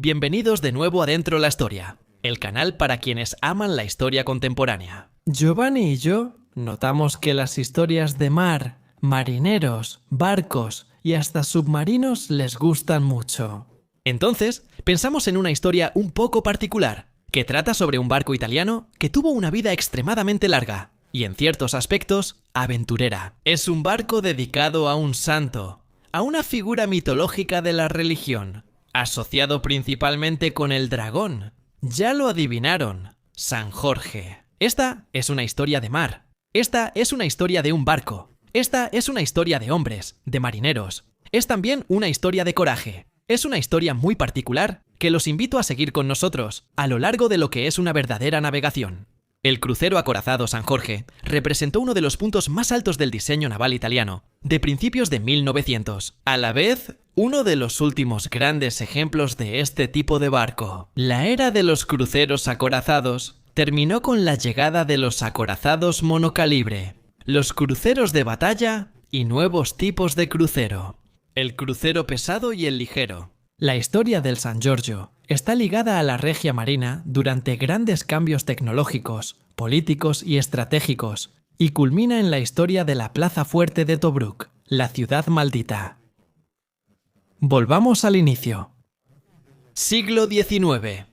Bienvenidos de nuevo a Dentro la Historia, el canal para quienes aman la historia contemporánea. Giovanni y yo notamos que las historias de mar, marineros, barcos y hasta submarinos les gustan mucho. Entonces, pensamos en una historia un poco particular, que trata sobre un barco italiano que tuvo una vida extremadamente larga y en ciertos aspectos aventurera. Es un barco dedicado a un santo, a una figura mitológica de la religión, asociado principalmente con el dragón. Ya lo adivinaron, San Jorge. Esta es una historia de mar. Esta es una historia de un barco. Esta es una historia de hombres, de marineros. Es también una historia de coraje. Es una historia muy particular que los invito a seguir con nosotros a lo largo de lo que es una verdadera navegación. El crucero acorazado San Jorge representó uno de los puntos más altos del diseño naval italiano, de principios de 1900. A la vez, uno de los últimos grandes ejemplos de este tipo de barco. La era de los cruceros acorazados terminó con la llegada de los acorazados monocalibre, los cruceros de batalla y nuevos tipos de crucero. El crucero pesado y el ligero. La historia del San Giorgio está ligada a la Regia Marina durante grandes cambios tecnológicos, políticos y estratégicos, y culmina en la historia de la Plaza Fuerte de Tobruk, la ciudad maldita. Volvamos al inicio. Siglo XIX.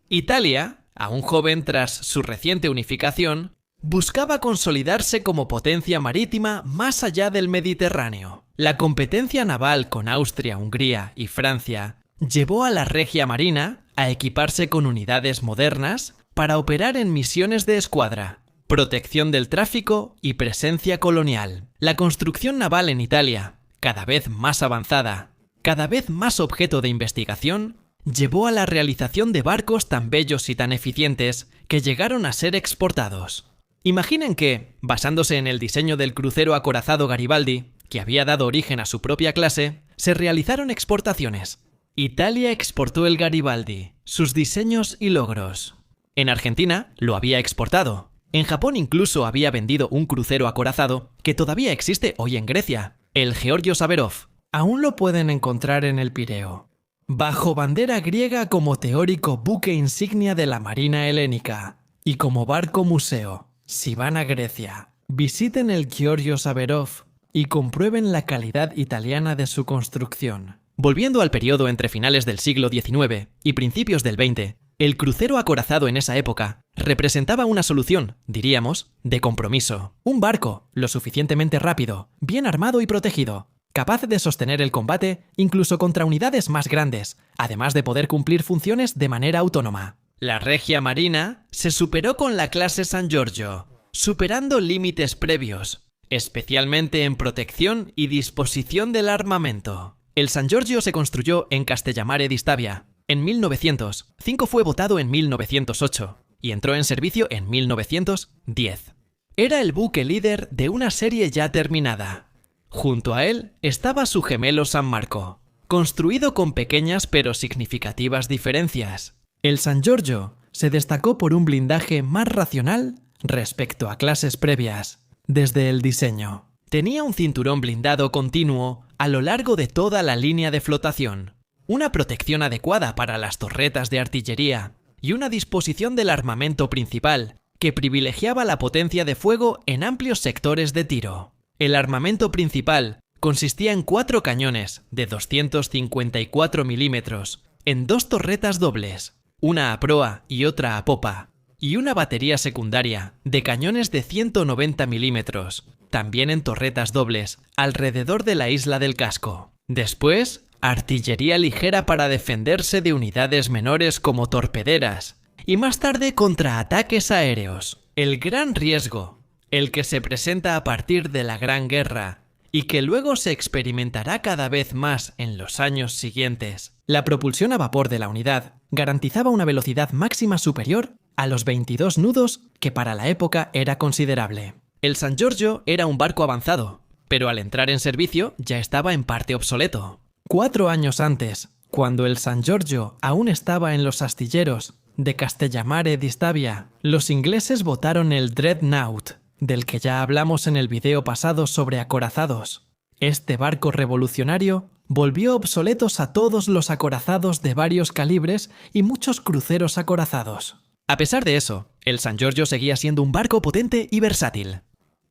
Italia, aún joven tras su reciente unificación, buscaba consolidarse como potencia marítima más allá del Mediterráneo. La competencia naval con Austria, Hungría y Francia llevó a la Regia Marina a equiparse con unidades modernas para operar en misiones de escuadra, protección del tráfico y presencia colonial. La construcción naval en Italia, cada vez más avanzada, cada vez más objeto de investigación, llevó a la realización de barcos tan bellos y tan eficientes que llegaron a ser exportados. Imaginen que, basándose en el diseño del crucero acorazado Garibaldi, que había dado origen a su propia clase, se realizaron exportaciones. Italia exportó el Garibaldi, sus diseños y logros. En Argentina lo había exportado. En Japón incluso había vendido un crucero acorazado que todavía existe hoy en Grecia, el Georgios Saverov. Aún lo pueden encontrar en el Pireo, bajo bandera griega como teórico buque insignia de la Marina helénica y como barco museo. Si van a Grecia, visiten el Georgios Saverov y comprueben la calidad italiana de su construcción. Volviendo al periodo entre finales del siglo XIX y principios del XX, el crucero acorazado en esa época representaba una solución, diríamos, de compromiso. Un barco lo suficientemente rápido, bien armado y protegido, capaz de sostener el combate incluso contra unidades más grandes, además de poder cumplir funciones de manera autónoma. La Regia Marina se superó con la clase San Giorgio, superando límites previos, especialmente en protección y disposición del armamento. El San Giorgio se construyó en Castellamare di Stabia en 1900, 5 fue votado en 1908 y entró en servicio en 1910. Era el buque líder de una serie ya terminada. Junto a él estaba su gemelo San Marco, construido con pequeñas pero significativas diferencias. El San Giorgio se destacó por un blindaje más racional respecto a clases previas, desde el diseño. Tenía un cinturón blindado continuo a lo largo de toda la línea de flotación, una protección adecuada para las torretas de artillería y una disposición del armamento principal que privilegiaba la potencia de fuego en amplios sectores de tiro. El armamento principal consistía en 4 cañones de 254 milímetros en 2 torretas dobles, una a proa y otra a popa, y una batería secundaria de cañones de 190 milímetros, también en torretas dobles, alrededor de la isla del casco. Después, artillería ligera para defenderse de unidades menores como torpederas, y más tarde contraataques aéreos. El gran riesgo, el que se presenta a partir de la Gran Guerra, y que luego se experimentará cada vez más en los años siguientes. La propulsión a vapor de la unidad garantizaba una velocidad máxima superior a los 22 nudos, que para la época era considerable. El San Giorgio era un barco avanzado, pero al entrar en servicio ya estaba en parte obsoleto. 4 años antes, cuando el San Giorgio aún estaba en los astilleros de Castellamare di Stabia, los ingleses votaron el Dreadnought, del que ya hablamos en el video pasado sobre acorazados. Este barco revolucionario volvió obsoletos a todos los acorazados de varios calibres y muchos cruceros acorazados. A pesar de eso, el San Giorgio seguía siendo un barco potente y versátil.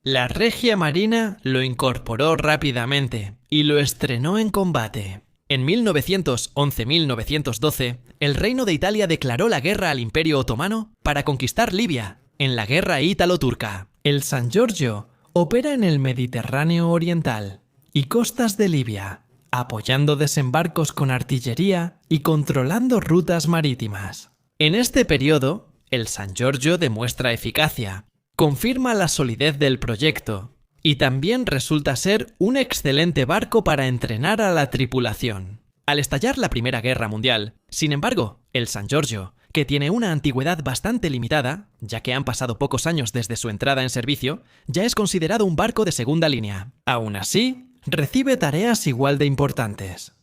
La Regia Marina lo incorporó rápidamente y lo estrenó en combate. En 1911-1912, el Reino de Italia declaró la guerra al Imperio Otomano para conquistar Libia, en la Guerra Ítalo-Turca. El San Giorgio opera en el Mediterráneo Oriental y costas de Libia, apoyando desembarcos con artillería y controlando rutas marítimas. En este periodo, el San Giorgio demuestra eficacia, confirma la solidez del proyecto y también resulta ser un excelente barco para entrenar a la tripulación. Al estallar la Primera Guerra Mundial, sin embargo, el San Giorgio, que tiene una antigüedad bastante limitada, ya que han pasado pocos años desde su entrada en servicio, ya es considerado un barco de segunda línea. Aún así, recibe tareas igual de importantes.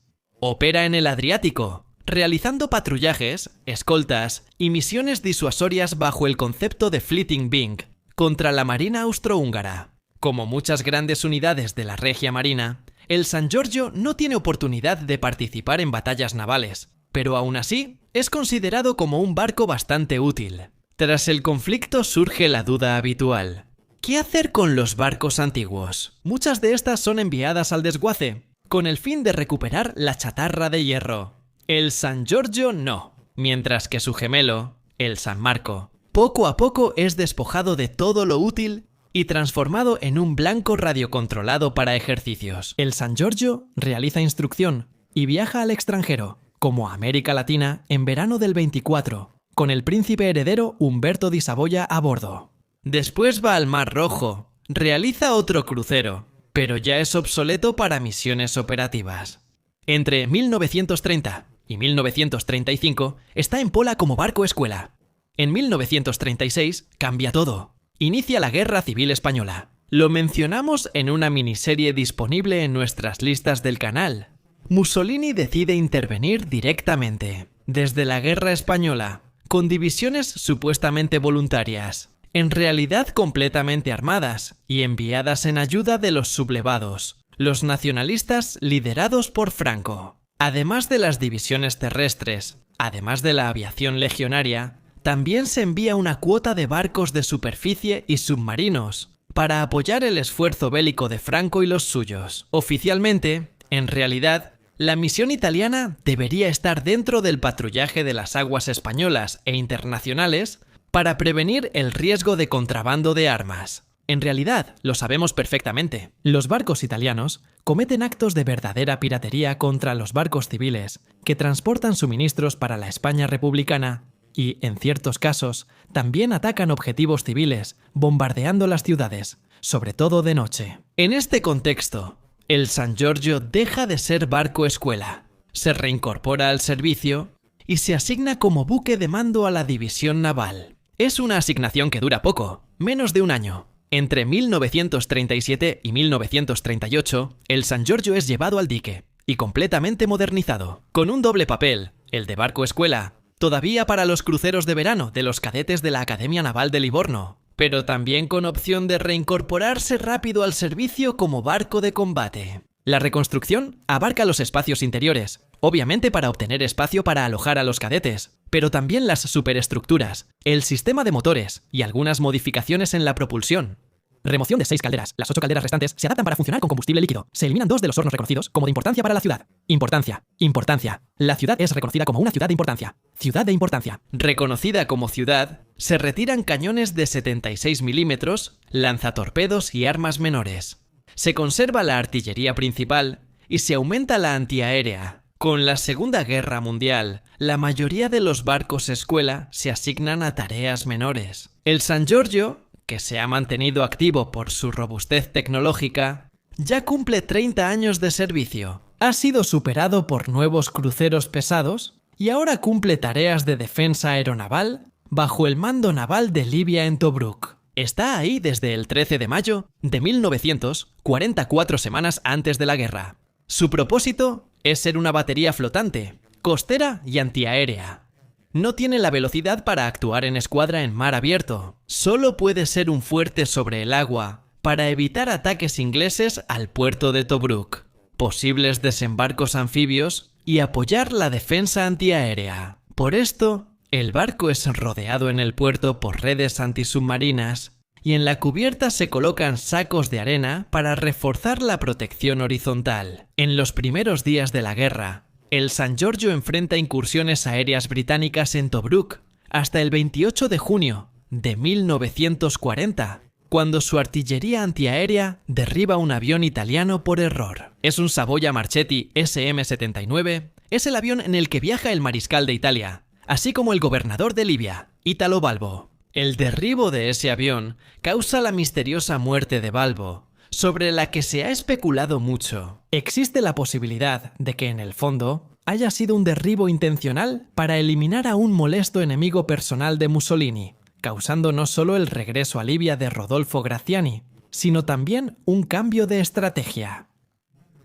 Opera en el Adriático, realizando patrullajes, escoltas y misiones disuasorias bajo el concepto de Fleeting Wing contra la Marina austrohúngara. Como muchas grandes unidades de la Regia Marina, el San Giorgio no tiene oportunidad de participar en batallas navales, pero aún así es considerado como un barco bastante útil. Tras el conflicto surge la duda habitual: ¿qué hacer con los barcos antiguos? Muchas de estas son enviadas al desguace, con el fin de recuperar la chatarra de hierro. El San Giorgio no, mientras que su gemelo, el San Marco, poco a poco es despojado de todo lo útil y transformado en un blanco radiocontrolado para ejercicios. El San Giorgio realiza instrucción y viaja al extranjero, como a América Latina en verano del 24, con el príncipe heredero Humberto di Saboya a bordo. Después va al Mar Rojo, realiza otro crucero, pero ya es obsoleto para misiones operativas. Entre 1930 y 1935 está en Pola como barco escuela. En 1936 cambia todo. Inicia la Guerra Civil Española. Lo mencionamos en una miniserie disponible en nuestras listas del canal. Mussolini decide intervenir directamente, desde la Guerra Española, con divisiones supuestamente voluntarias, en realidad completamente armadas y enviadas en ayuda de los sublevados, los nacionalistas liderados por Franco. Además de las divisiones terrestres, además de la aviación legionaria, también se envía una cuota de barcos de superficie y submarinos para apoyar el esfuerzo bélico de Franco y los suyos. Oficialmente, en realidad, la misión italiana debería estar dentro del patrullaje de las aguas españolas e internacionales para prevenir el riesgo de contrabando de armas. En realidad, lo sabemos perfectamente. Los barcos italianos cometen actos de verdadera piratería contra los barcos civiles que transportan suministros para la España republicana y, en ciertos casos, también atacan objetivos civiles, bombardeando las ciudades, sobre todo de noche. En este contexto, el San Giorgio deja de ser barco escuela, se reincorpora al servicio y se asigna como buque de mando a la división naval. Es una asignación que dura poco, menos de un año. Entre 1937 y 1938, el San Giorgio es llevado al dique y completamente modernizado, con un doble papel, el de barco escuela, todavía para los cruceros de verano de los cadetes de la Academia Naval de Livorno, pero también con opción de reincorporarse rápido al servicio como barco de combate. La reconstrucción abarca los espacios interiores, obviamente para obtener espacio para alojar a los cadetes, pero también las superestructuras, el sistema de motores y algunas modificaciones en la propulsión. Remoción de 6 calderas. Las 8 calderas restantes se adaptan para funcionar con combustible líquido. Se eliminan 2 de los hornos reconocidos como de importancia para la ciudad. Importancia. Importancia. La ciudad es reconocida como una ciudad de importancia. Ciudad de importancia. Reconocida como ciudad, se retiran cañones de 76 milímetros, lanzatorpedos y armas menores. Se conserva la artillería principal y se aumenta la antiaérea. Con la Segunda Guerra Mundial, la mayoría de los barcos escuela se asignan a tareas menores. El San Giorgio, que se ha mantenido activo por su robustez tecnológica, ya cumple 30 años de servicio. Ha sido superado por nuevos cruceros pesados y ahora cumple tareas de defensa aeronaval bajo el mando naval de Libia en Tobruk. Está ahí desde el 13 de mayo de 1900, 44 semanas antes de la guerra. Su propósito es ser una batería flotante, costera y antiaérea. No tiene la velocidad para actuar en escuadra en mar abierto. Solo puede ser un fuerte sobre el agua para evitar ataques ingleses al puerto de Tobruk, posibles desembarcos anfibios y apoyar la defensa antiaérea. Por esto, el barco es rodeado en el puerto por redes antisubmarinas y en la cubierta se colocan sacos de arena para reforzar la protección horizontal. En los primeros días de la guerra, el San Giorgio enfrenta incursiones aéreas británicas en Tobruk hasta el 28 de junio de 1940, cuando su artillería antiaérea derriba un avión italiano por error. Es un Savoia Marchetti SM-79, es el avión en el que viaja el mariscal de Italia, así como el gobernador de Libia, Italo Balbo. El derribo de ese avión causa la misteriosa muerte de Balbo, sobre la que se ha especulado mucho. Existe la posibilidad de que en el fondo haya sido un derribo intencional para eliminar a un molesto enemigo personal de Mussolini, causando no solo el regreso a Libia de Rodolfo Graziani, sino también un cambio de estrategia.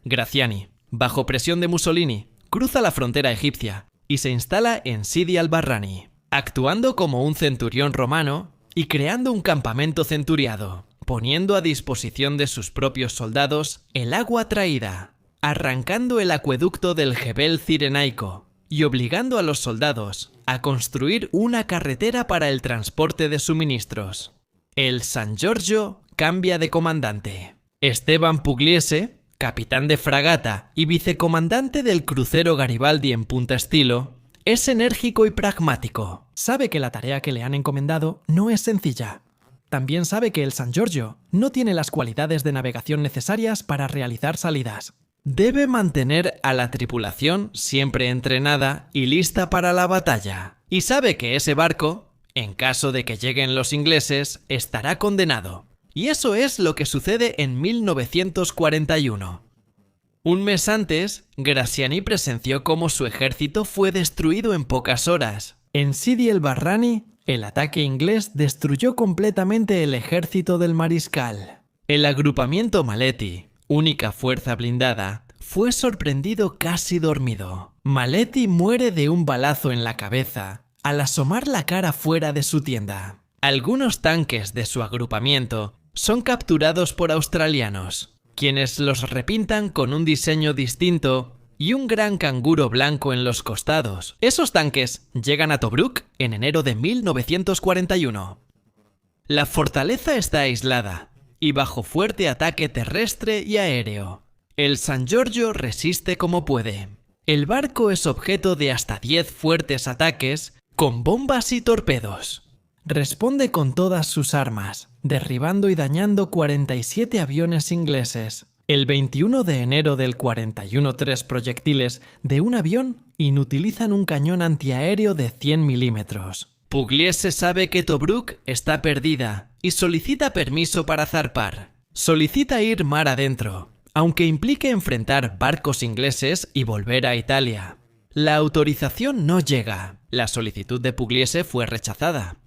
Graziani, bajo presión de Mussolini, cruza la frontera egipcia y se instala en Sidi al-Barrani, actuando como un centurión romano y creando un campamento centuriado, poniendo a disposición de sus propios soldados el agua traída, arrancando el acueducto del Jebel Cirenaico y obligando a los soldados a construir una carretera para el transporte de suministros. El San Giorgio cambia de comandante. Esteban Pugliese, capitán de fragata y vicecomandante del crucero Garibaldi en Punta Estilo, es enérgico y pragmático. Sabe que la tarea que le han encomendado no es sencilla. También sabe que el San Giorgio no tiene las cualidades de navegación necesarias para realizar salidas. Debe mantener a la tripulación siempre entrenada y lista para la batalla. Y sabe que ese barco, en caso de que lleguen los ingleses, estará condenado. Y eso es lo que sucede en 1941. Un mes antes, Graziani presenció cómo su ejército fue destruido en pocas horas. En Sidi el-Barrani, el ataque inglés destruyó completamente el ejército del mariscal. El agrupamiento Maletti, única fuerza blindada, fue sorprendido casi dormido. Maletti muere de un balazo en la cabeza al asomar la cara fuera de su tienda. Algunos tanques de su agrupamiento son capturados por australianos, quienes los repintan con un diseño distinto y un gran canguro blanco en los costados. Esos tanques llegan a Tobruk en enero de 1941. La fortaleza está aislada y bajo fuerte ataque terrestre y aéreo. El San Giorgio resiste como puede. El barco es objeto de hasta 10 fuertes ataques con bombas y torpedos. Responde con todas sus armas, derribando y dañando 47 aviones ingleses. El 21 de enero del 41, 3 proyectiles de un avión inutilizan un cañón antiaéreo de 100 milímetros. Pugliese sabe que Tobruk está perdida y solicita permiso para zarpar. Solicita ir mar adentro, aunque implique enfrentar barcos ingleses y volver a Italia. La autorización no llega. La solicitud de Pugliese fue rechazada.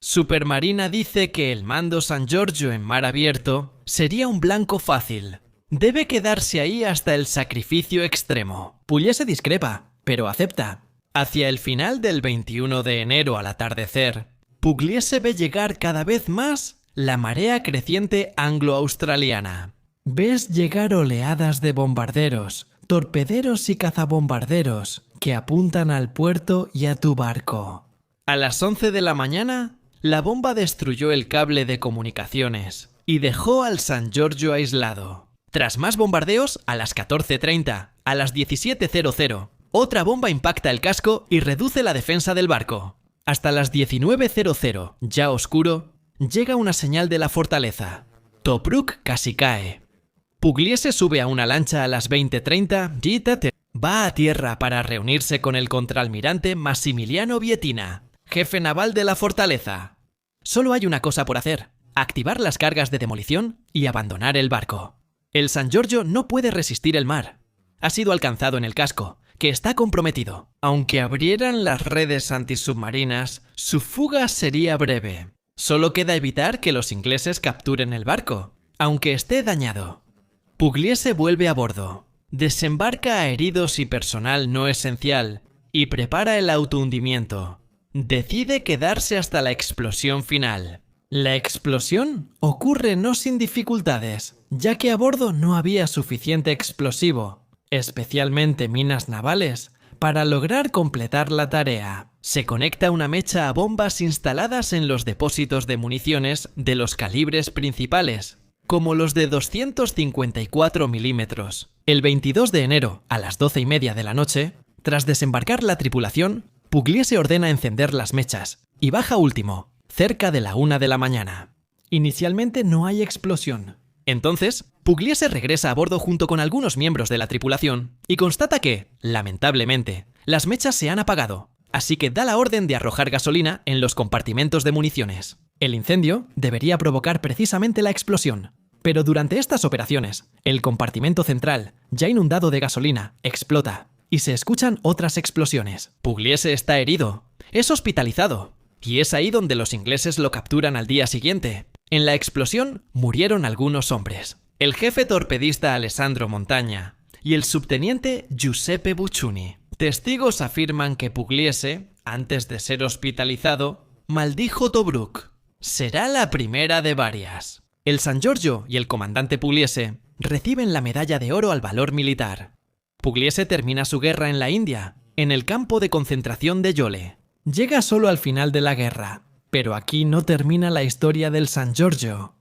Supermarina dice que el mando San Giorgio en mar abierto sería un blanco fácil. Debe quedarse ahí hasta el sacrificio extremo. Pugliese discrepa, pero acepta. Hacia el final del 21 de enero al atardecer, Pugliese ve llegar cada vez más la marea creciente anglo-australiana. Ves llegar oleadas de bombarderos, torpederos y cazabombarderos que apuntan al puerto y a tu barco. A las 11 de la mañana, la bomba destruyó el cable de comunicaciones y dejó al San Giorgio aislado. Tras más bombardeos, a las 14:30, a las 17:00, otra bomba impacta el casco y reduce la defensa del barco. Hasta las 19:00, ya oscuro, llega una señal de la fortaleza. Tobruk casi cae. Pugliese sube a una lancha a las 20:30, va a tierra para reunirse con el contraalmirante Massimiliano Vietina, jefe naval de la fortaleza. Solo hay una cosa por hacer: activar las cargas de demolición y abandonar el barco. El San Giorgio no puede resistir el mar. Ha sido alcanzado en el casco, que está comprometido. Aunque abrieran las redes antisubmarinas, su fuga sería breve. Solo queda evitar que los ingleses capturen el barco, aunque esté dañado. Pugliese vuelve a bordo, desembarca a heridos y personal no esencial y prepara el autohundimiento. Decide quedarse hasta la explosión final. La explosión ocurre no sin dificultades, ya que a bordo no había suficiente explosivo, especialmente minas navales, para lograr completar la tarea. Se conecta una mecha a bombas instaladas en los depósitos de municiones de los calibres principales, como los de 254 milímetros. El 22 de enero, a las 12:30 de la noche, tras desembarcar la tripulación, Pugliese ordena encender las mechas y baja último, cerca de la 1 de la mañana. Inicialmente no hay explosión. Entonces, Pugliese regresa a bordo junto con algunos miembros de la tripulación y constata que, lamentablemente, las mechas se han apagado, así que da la orden de arrojar gasolina en los compartimentos de municiones. El incendio debería provocar precisamente la explosión, pero durante estas operaciones, el compartimento central, ya inundado de gasolina, explota y se escuchan otras explosiones. Pugliese está herido, es hospitalizado, y es ahí donde los ingleses lo capturan al día siguiente. En la explosión murieron algunos hombres. El jefe torpedista Alessandro Montaña y el subteniente Giuseppe Buccioni. Testigos afirman que Pugliese, antes de ser hospitalizado, maldijo Tobruk. Será la primera de varias. El San Giorgio y el comandante Pugliese reciben la medalla de oro al valor militar. Pugliese termina su guerra en la India, en el campo de concentración de Yole. Llega solo al final de la guerra, pero aquí no termina la historia del San Giorgio.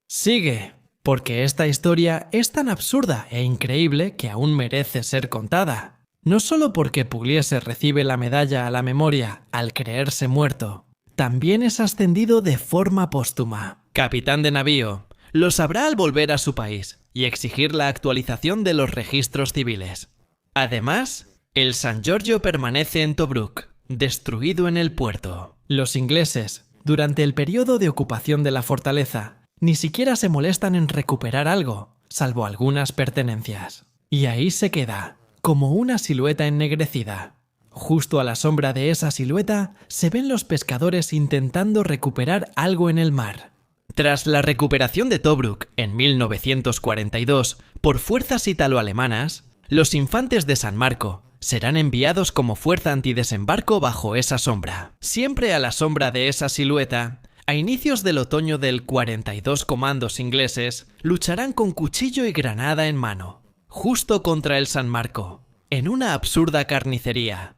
Sigue, porque esta historia es tan absurda e increíble que aún merece ser contada. No solo porque Pugliese recibe la medalla a la memoria al creerse muerto, también es ascendido de forma póstuma. Capitán de navío, lo sabrá al volver a su país y exigir la actualización de los registros civiles. Además, el San Giorgio permanece en Tobruk, destruido en el puerto. Los ingleses, durante el periodo de ocupación de la fortaleza, ni siquiera se molestan en recuperar algo, salvo algunas pertenencias. Y ahí se queda, como una silueta ennegrecida. Justo a la sombra de esa silueta se ven los pescadores intentando recuperar algo en el mar. Tras la recuperación de Tobruk en 1942 por fuerzas italo-alemanas, los infantes de San Marco serán enviados como fuerza antidesembarco bajo esa sombra. Siempre a la sombra de esa silueta, a inicios del otoño del 42 comandos ingleses lucharán con cuchillo y granada en mano, justo contra el San Marco, en una absurda carnicería.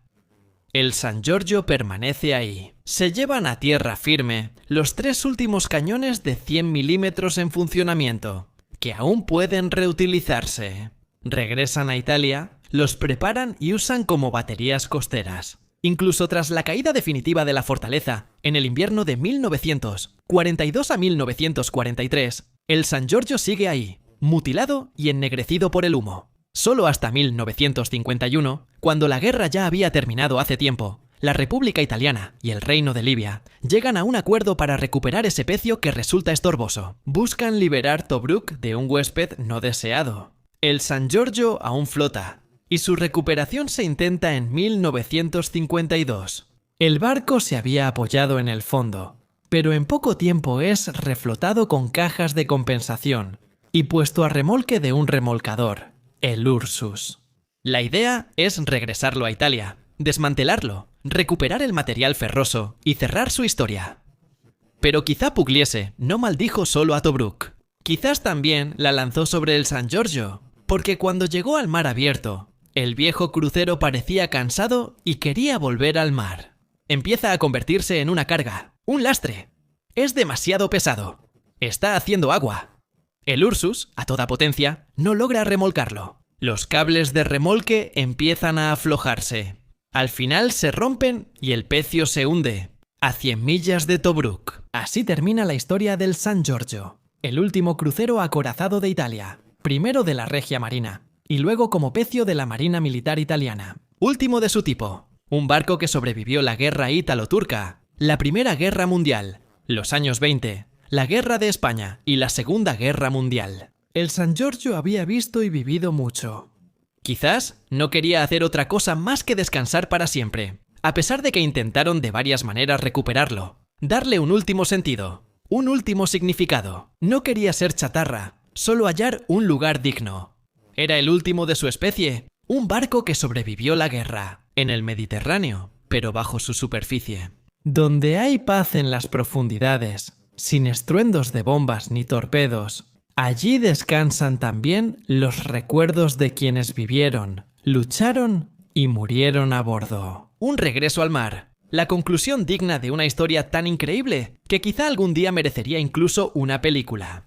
El San Giorgio permanece ahí. Se llevan a tierra firme los 3 últimos cañones de 100 milímetros en funcionamiento, que aún pueden reutilizarse. Regresan a Italia, los preparan y usan como baterías costeras. Incluso tras la caída definitiva de la fortaleza, en el invierno de 1942 a 1943, el San Giorgio sigue ahí, mutilado y ennegrecido por el humo. Solo hasta 1951, cuando la guerra ya había terminado hace tiempo, la República Italiana y el Reino de Libia llegan a un acuerdo para recuperar ese pecio que resulta estorboso. Buscan liberar Tobruk de un huésped no deseado. El San Giorgio aún flota, y su recuperación se intenta en 1952. El barco se había apoyado en el fondo, pero en poco tiempo es reflotado con cajas de compensación y puesto a remolque de un remolcador, el Ursus. La idea es regresarlo a Italia, desmantelarlo, recuperar el material ferroso y cerrar su historia. Pero quizá Pugliese no maldijo solo a Tobruk. Quizás también la lanzó sobre el San Giorgio, porque cuando llegó al mar abierto, el viejo crucero parecía cansado y quería volver al mar. Empieza a convertirse en una carga, un lastre. Es demasiado pesado. Está haciendo agua. El Ursus, a toda potencia, no logra remolcarlo. Los cables de remolque empiezan a aflojarse. Al final se rompen y el pecio se hunde, a 100 millas de Tobruk. Así termina la historia del San Giorgio, el último crucero acorazado de Italia, primero de la Regia Marina, y luego como pecio de la Marina Militar Italiana. Último de su tipo, un barco que sobrevivió la guerra ítalo-turca, la Primera Guerra Mundial, los años 20, la Guerra de España y la Segunda Guerra Mundial. El San Giorgio había visto y vivido mucho. Quizás no quería hacer otra cosa más que descansar para siempre, a pesar de que intentaron de varias maneras recuperarlo, darle un último sentido, un último significado. No quería ser chatarra, solo hallar un lugar digno. Era el último de su especie, un barco que sobrevivió la guerra, en el Mediterráneo, pero bajo su superficie. Donde hay paz en las profundidades, sin estruendos de bombas ni torpedos. Allí descansan también los recuerdos de quienes vivieron, lucharon y murieron a bordo. Un regreso al mar. La conclusión digna de una historia tan increíble que quizá algún día merecería incluso una película.